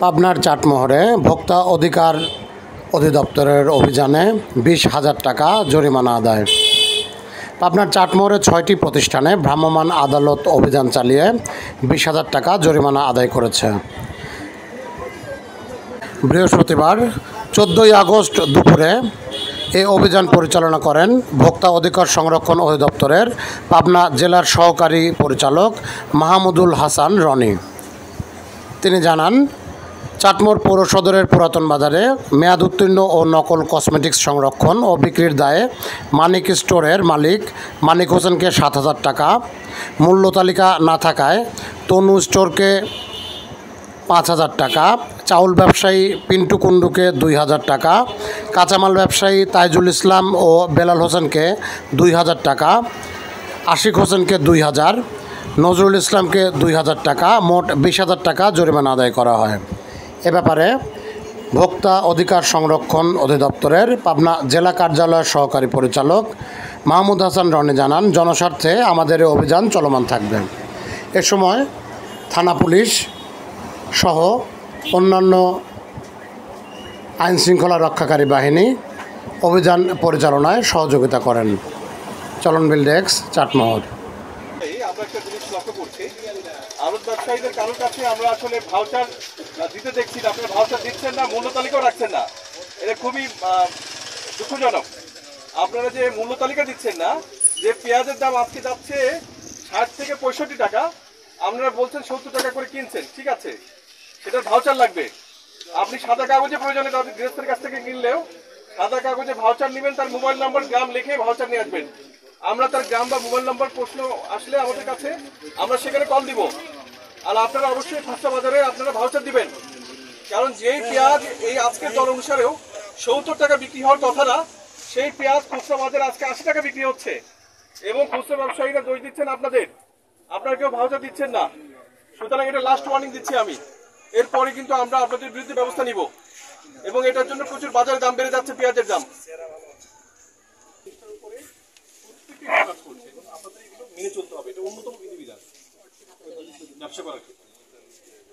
পাবনার চাটমোহরে ভোক্তা অধিকার অধিদপ্তরের অভিযানে 20,000 টাকা জরিমানা আদায়। পাবনার চাটমোহরে 6টি প্রতিষ্ঠানে ভ্রাম্যমাণ আদালত অভিযান চালিয়ে 20,000 টাকা জরিমানা আদায় করেছে। বৃহস্পতিবার 14 আগস্ট দুপুরে এই অভিযান পরিচালনা করেন ভোক্তা অধিকার সংরক্ষণ অধিদপ্তরের পাবনা জেলার সহকারী পরিচালক মাহমুদুল হাসান রনি। তিনি জানান, চাটমোহর পৌর সদরের পুরাতন বাজারে মেয়াদ উত্তীর্ণ ও নকল কসমেটিক্স সংরক্ষণ ও বিক্রির দায়ে মানিক স্টোরের মালিক মানিক হোসেনকে 7,000 টাকা, মূল্য তালিকা না থাকায় তনু স্টোরকে 5,000 টাকা, চাউল ব্যবসায়ী পিন্টু কুণ্ডুকে 2,000 টাকা, কাঁচামাল ব্যবসায়ী তাইজুল ইসলাম ও বেলাল হোসেনকে 2,000 টাকা, আশিক হোসেনকে 2,000, নজরুল ইসলামকে 2,000 টাকা, মোট 20,000 টাকা জরিমানা আদায় করা হয়। এ ব্যাপারে ভোক্তা অধিকার সংরক্ষণ অধিদপ্তরের পাবনা জেলা কার্যালয়ের সহকারী পরিচালক মাহমুদ হাসান রনি জানান, জনস্বার্থে আমাদের এই অভিযান চলমান থাকবে। এ সময় থানা পুলিশ সহ অন্যান্য আইনশৃঙ্খলা রক্ষাকারী বাহিনী অভিযান পরিচালনায় সহযোগিতা করেন। চলনবিল ডেস্ক, চাটমোহর। আমরা একটা জিনিস লক্ষ্য করছি, আড়ত ব্যবসায়ীদের কারোর কাছে আমরা আসলে ভাউচার দিতে দেখছি না। আপনারা ভাউচার দিচ্ছেন না, মূল্য তালিকাও রাখছেন না। এটা খুবই দুঃখজনক। আপনারা যে মূল্য তালিকা দিচ্ছেন না, যে পেঁয়াজের দাম আজকে যাচ্ছে 60 থেকে 65 টাকা, আপনারা বলছেন 70 টাকা করে কিনছেন, ঠিক আছে, সেটার ভাউচার লাগবে। আপনি সাদা কাগজে প্রয়োজনে গৃহস্থের কাছ থেকে কিনলেও সাদা কাগজে ভাউচার নেবেন, তার মোবাইল নাম্বার গ্রাম লিখে ভাউচার নিয়ে আসবেন। আমরা তার গ্রাম বা মোবাইল নাম্বার প্রশ্ন আসলে আমাদের কাছে আমরা সেখানে কল দিব। আর আপনারা অবশ্যই খুচরা বাজারে আপনারা ভাউচার দিবেন, কারণ যেই পেঁয়াজ এই আজকের দর অনুসারেও 70 টাকা বিক্রি হওয়ার কথা না, সেই পেঁয়াজ খুচরা বাজারে আজকে 80 টাকা বিক্রি হচ্ছে। এবং খুচরা ব্যবসায়ীরা দোষ দিচ্ছেন আপনাদের, আপনারা কেউ ভাউচার দিচ্ছেন না। সুতরাং এটা লাস্ট ওয়ার্নিং দিচ্ছি আমি। এরপরে কিন্তু আমরা আপনাদের বিরুদ্ধে ব্যবস্থা নিব, এবং এটার জন্য প্রচুর বাজারে দাম বেড়ে যাচ্ছে, পেঁয়াজের দাম। মেনে চলতে হবে, এটা অন্যতম বিধিবিধান ব্যবসা করার ক্ষেত্রে।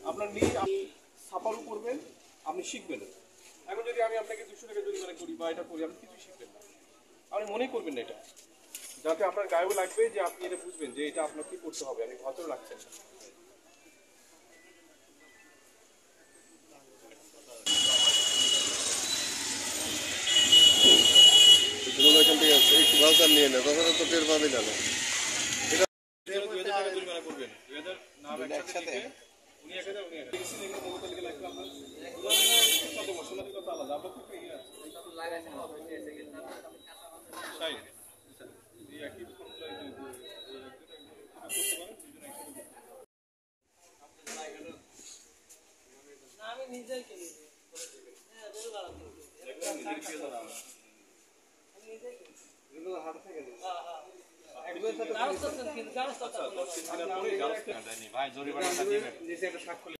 আপনার নিয়ে আপনি ছাপারও করবেন, আপনি শিখবেন। এখন যদি আমি আপনাকে 200 টাকা জরিমানা করি বা এটা করি, আপনি কিছু শিখবেন না, আপনি মনেই করবেন না এটা, যাতে আপনার গায়েও লাগবে যে আপনি এটা বুঝবেন যে এটা আপনার কি করতে হবে, আপনি ভাউচার রাখছেন না। একটু ভাউচার নিয়ে নেয়, তখন তো টের পাবি না। এটা 2,000 টাকা জরিমানা করবেন, 2,000 নাম একসাথে উনি 1,000 উনি 1,000 দেখছি এগুলো মোবাইল তালিকা লাগবে। আপনার কত মশলা দিলে কত আলাদা, আপনার থেকে ইয়ে আছে লাগাইছেন তাই এই একই ফর্মুলা আমি নিজেই কিনি হ্যাঁ দূর বাড়া একদম নিজেই কিনে দাও আমি নিজেই কিনি এগুলো হাট থেকে নিই। হ্যাঁ হ্যাঁ একবার সাথে গাড়স তো কিন গাড়স তো 10 দিন পরে গাড়স দেয়নি ভাই, জরিমানাটা দিবেন। নিচে একটা স্বাক্ষর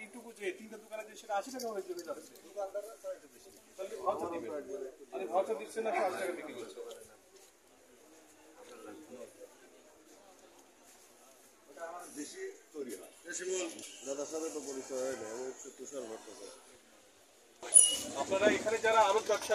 এইটুকু যে তিনটা দোকানে যে সেটা 80 টাকা হয়ে যাচ্ছে, দোকানদাররা একটু বেশি তাহলে ভাউচার দিবেন। আরে ভাউচার দিচ্ছেন না, 60 টাকা বিক্রি করছে। ওটা আমার বেশি তৈরি হয়, বেশি বল দাদার সাথে তো পরিচয় হয় না, আমি একটু তুষার ভট্টাচার্য। আপনারা এখানে যারা আড়ত ব্যবসা